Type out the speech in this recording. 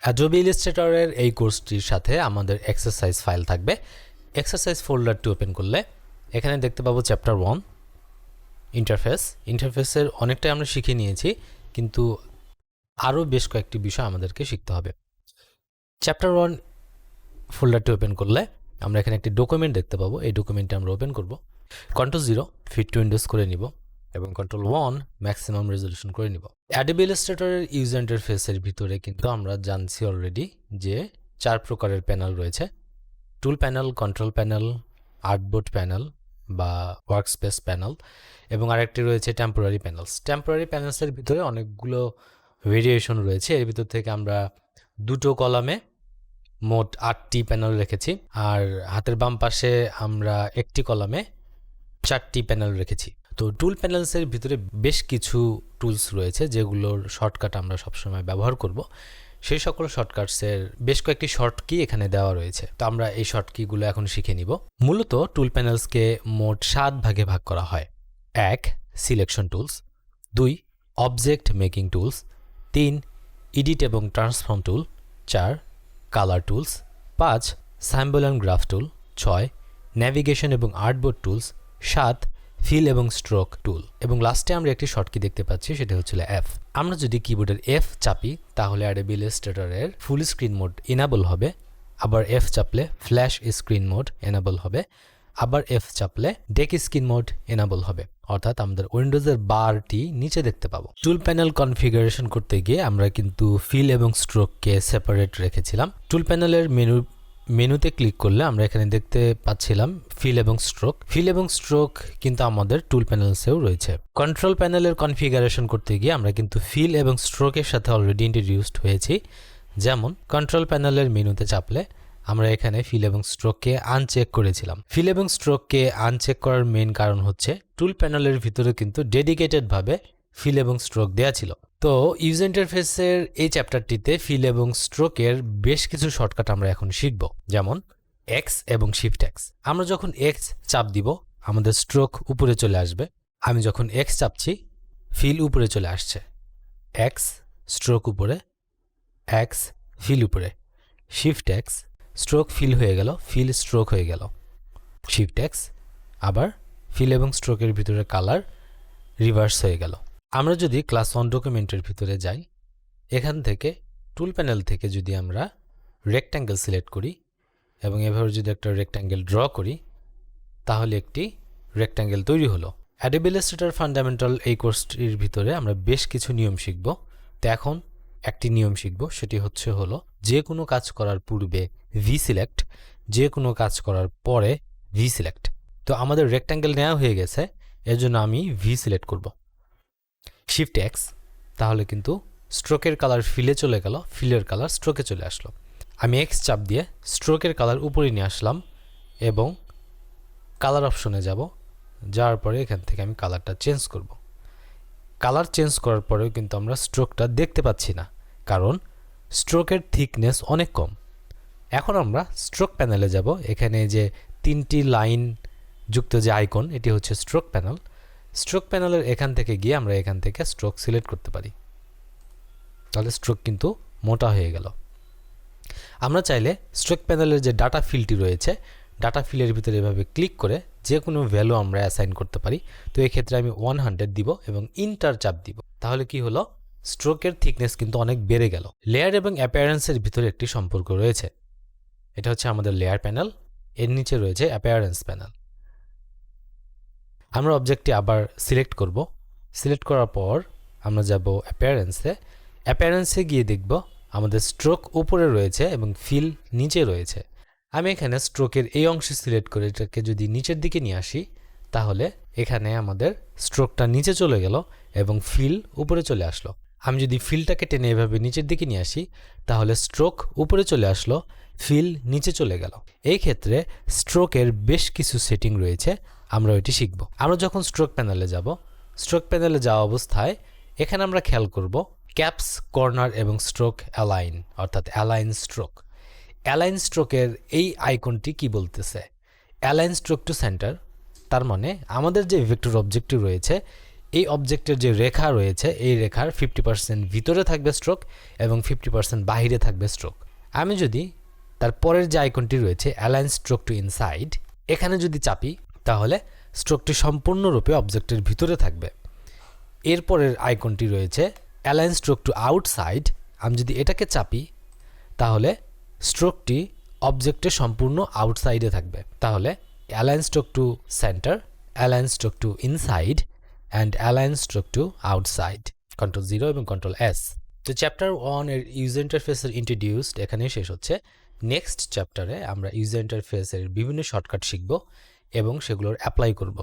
Adobe Illustrator এর এই কোর্সটির সাথে আমাদের এক্সারসাইজ ফাইল থাকবে। এক্সারসাইজ ফোল্ডারটি ওপেন করলে এখানে দেখতে পাবো চ্যাপ্টার 1 ইন্টারফেস। ইন্টারফেসের অনেকটাই আমরা শিখে নিয়েছি, কিন্তু আরও বেশ কয়েকটি বিষয় আমাদেরকে শিখতে হবে। চ্যাপ্টার 1 ফোল্ডারটি ওপেন করলে আমরা এখানে একটি ডকুমেন্ট দেখতে পাবো। এই ডকুমেন্টটি আমরা ওপেন করব। Ctrl+0 ফিট টু উইন্ডোজ করে নিব এবং Ctrl+1 ম্যাক্সিমাম রেজলিউশন করে নিব। Adobe Illustrator এর ইউজার ইন্টারফেসের ভিতরে কিন্তু আমরা জানছি অলরেডি যে 4 প্রকারের প্যানেল রয়েছে: টুল panel, control panel, artboard panel বা ওয়ার্কস্পেস প্যানেল, এবং আরেকটি রয়েছে টেম্পোরারি প্যানেলস। টেম্পোরারি প্যানেলসের ভিতরে অনেকগুলো ভেরিয়েশন রয়েছে। এর ভিতর থেকে আমরা দুটো কলামে মোট 8টি প্যানেল রেখেছি, আর হাতের বাম পাশে আমরা একটি কলামে 4টি প্যানেল রেখেছি। তো টুল প্যানেলসের ভিতরে বেশ কিছু টুলস রয়েছে যেগুলোর শর্টকাট আমরা সবসময় ব্যবহার করব। সেই সকল শর্টকাটসের বেশ কয়েকটি শর্ট কি এখানে দেওয়া রয়েছে। তো আমরা এই শর্ট কিগুলো এখন শিখে নিব। মূলত টুল প্যানেলসকে মোট 7 ভাগে ভাগ করা হয়: 1 selection tools, 2 object making tools, 3 edit এবং transform tool, 4 colour tools, 5 symbol and graph tool, 6 navigation এবং আর্টবোর্ড টুলস, 7 ফিল এবং স্ট্রোক টুল, এবং লাস্টে আমরা একটি শর্টকি দেখতে পাচ্ছি, সেটা হচ্ছিল F। আমরা যদি কিবোর্ডের F চাপি তাহলে Adobe Illustrator এর ফুল স্ক্রিন মোড এনেবল হবে, আবার F চাপলে ফ্ল্যাশ স্ক্রিন মোড এনেবল হবে, আবার F চাপলে ডেক স্ক্রিন মোড এনেবল হবে, অর্থাৎ আমাদের উইন্ডোজের বারটি নিচে দেখতে পাবো। টুল প্যানেল কনফিগারেশন করতে গিয়ে আমরা কিন্তু ফিল এবং স্ট্রোককে সেপারেট রেখেছিলাম। টুল প্যানেলের মেনুতে ক্লিক করলে আমরা এখানে দেখতে পাচ্ছিলাম ফিল এবং স্ট্রোক। ফিল এবং স্ট্রোক কিন্তু আমাদের টুল প্যানেলসেও রয়েছে। কন্ট্রোল প্যানেলের কনফিগারেশন করতে গিয়ে আমরা কিন্তু ফিল এবং স্ট্রোকের সাথে অলরেডি ইন্ট্রোডিউসড হয়েছি। যেমন কন্ট্রোল প্যানেলের মেনুতে চাপলে আমরা এখানে ফিল এবং স্ট্রোককে আনচেক করেছিলাম। ফিল এবং স্ট্রোককে আনচেক করার মেইন কারণ হচ্ছে টুল প্যানেলের ভিতরে কিন্তু ডেডিকেটেডভাবে ফিল এবং স্ট্রোক দেওয়া ছিল। তো ইউজার ইন্টারফেসের এই চ্যাপ্টারটিতে ফিল এবং স্ট্রোকের বেশ কিছু শর্টকাট আমরা এখন শিখব, যেমন এক্স এবং শিফট এক্স। আমরা যখন এক্স চাপ দিব আমাদের স্ট্রোক উপরে চলে আসবে। আমি যখন এক্স চাপছি ফিল উপরে চলে আসছে। এক্স স্ট্রোক উপরে, এক্স ফিল উপরে। শিফট এক্স স্ট্রোক ফিল হয়ে গেল, ফিল স্ট্রোক হয়ে গেল। শিফট এক্স আবার ফিল এবং স্ট্রোকের ভিতরে কালার রিভার্স হয়ে গেল। আমরা যদি ক্লাস 1 ডকুমেন্টের ভিতরে যাই, এখান থেকে টুল প্যানেল থেকে যদি আমরা রেক্ট্যাঙ্গেল সিলেক্ট করি এবং এভাবে যদি একটা রেক্ট্যাঙ্গেল ড্র করি তাহলে একটি রেক্ট্যাঙ্গেল তৈরি হলো। Adobe Illustrator ফান্ডামেন্টাল এই কোর্সটির ভিতরে আমরা বেশ কিছু নিয়ম শিখব। তো এখন একটি নিয়ম শিখব, সেটি হলো যে কোনো কাজ করার পূর্বে ভি সিলেক্ট, যে কোনো কাজ করার পরে ভি সিলেক্ট। তো আমাদের রেক্ট্যাঙ্গেল নেওয়া হয়ে গেছে, এর জন্য আমি ভি সিলেক্ট করব। শিফট এক্স, তাহলে কিন্তু স্ট্রোকের কালার ফিলে চলে গেল, ফিলের কালার স্ট্রোকে চলে আসলো। আমি এক্স চাপ দিয়ে স্ট্রোকের কালার উপরে নিয়ে আসলাম এবং কালার অপশনে যাব। যাওয়ার পরে এখান থেকে আমি কালারটা চেঞ্জ করব। কালার চেঞ্জ করার পরেও কিন্তু আমরা স্ট্রোকটা দেখতে পাচ্ছি না, কারণ স্ট্রোকের থিকনেস অনেক কম। এখন আমরা স্ট্রোক প্যানেলে যাব। এখানে যে 3টি লাইন যুক্ত যে আইকন, এটি হচ্ছে স্ট্রোক প্যানেল। স্ট্রোক প্যানেলের এখান থেকে গিয়ে আমরা এখান থেকে স্ট্রোক সিলেক্ট করতে পারি, তাহলে স্ট্রোক কিন্তু মোটা হয়ে গেল। আমরা চাইলে স্ট্রোক প্যানেলের যে ডাটা ফিলটি রয়েছে, ডাটা ফিলের ভিতরে এভাবে ক্লিক করে যে কোনো ভ্যালু আমরা অ্যাসাইন করতে পারি। তো এই ক্ষেত্রে আমি 100 দিব এবং ইন্টার চাপ দিব। তাহলে কি হলো, স্ট্রোকের থিকনেস কিন্তু অনেক বেড়ে গেল। লেয়ার এবং অ্যাপিয়ারেন্সের ভিতরে একটি সম্পর্ক রয়েছে। এটা হচ্ছে আমাদের লেয়ার প্যানেল, এর নিচে রয়েছে অ্যাপিয়ারেন্স প্যানেল। আমরা অবজেক্টটি আবার সিলেক্ট করব। সিলেক্ট করার পর আমরা যাব অ্যাপিয়ারেন্সে। অ্যাপিয়ারেন্সে গিয়ে দেখব আমাদের স্ট্রোক উপরে রয়েছে এবং ফিল নিচে রয়েছে। আমি এখানে স্ট্রোকের এই অংশে সিলেক্ট করে এটাকে যদি নিচের দিকে নিয়ে আসি তাহলে এখানে আমাদের স্ট্রোকটা নিচে চলে গেল এবং ফিল উপরে চলে আসলো। আমি যদি ফিলটাকে টেনে এভাবে নিচের দিকে নিয়ে আসি তাহলে স্ট্রোক উপরে চলে আসলো, ফিল নিচে চলে গেল। এই ক্ষেত্রে স্ট্রোকের বেশ কিছু সেটিং রয়েছে, আমরা ওইটি শিখব। আমরা যখন স্ট্রোক প্যানেলে যাব, স্ট্রোক প্যানেলে যাওয়া অবস্থায় এখানে আমরা খেয়াল করব ক্যাপস, কর্নার এবং স্ট্রোক অ্যালাইন, অর্থাৎ অ্যালাইন স্ট্রোক। অ্যালাইন স্ট্রোকের এই আইকনটি কি বলতেছে? অ্যালাইন স্ট্রোক টু সেন্টার, তার মানে আমাদের যে ভেক্টর অবজেক্টটি রয়েছে এই অবজেক্টের যে রেখা রয়েছে এই রেখার 50% ভিতরে থাকবে স্ট্রোক এবং 50% বাহিরে থাকবে স্ট্রোক। আমি যদি তার পরের যে আইকনটি রয়েছে অ্যালাইন স্ট্রোক টু ইনসাইড, এখানে যদি চাপি তাহলে স্ট্রোকটি সম্পূর্ণরূপে অবজেক্টের ভিতরে থাকবে। এরপরের আইকনটি রয়েছে অ্যালাইন স্ট্রোক টু আউটসাইড, আমি যদি এটাকে চাপি তাহলে স্ট্রোকটি অবজেক্টের সম্পূর্ণ আউটসাইডে থাকবে। তাহলে align stroke to centre, align stroke to inside and align stroke to outside, Ctrl+0 এবং Ctrl+S। তো চ্যাপ্টার 1 এর ইউজার ইন্টারফেসের ইন্ট্রোডিউসড এখানে শেষ হচ্ছে। নেক্সট চ্যাপ্টারে আমরা ইউজার ইন্টারফেসের বিভিন্ন শর্টকাট শিখব এবং সেগুলোর অ্যাপ্লাই করব।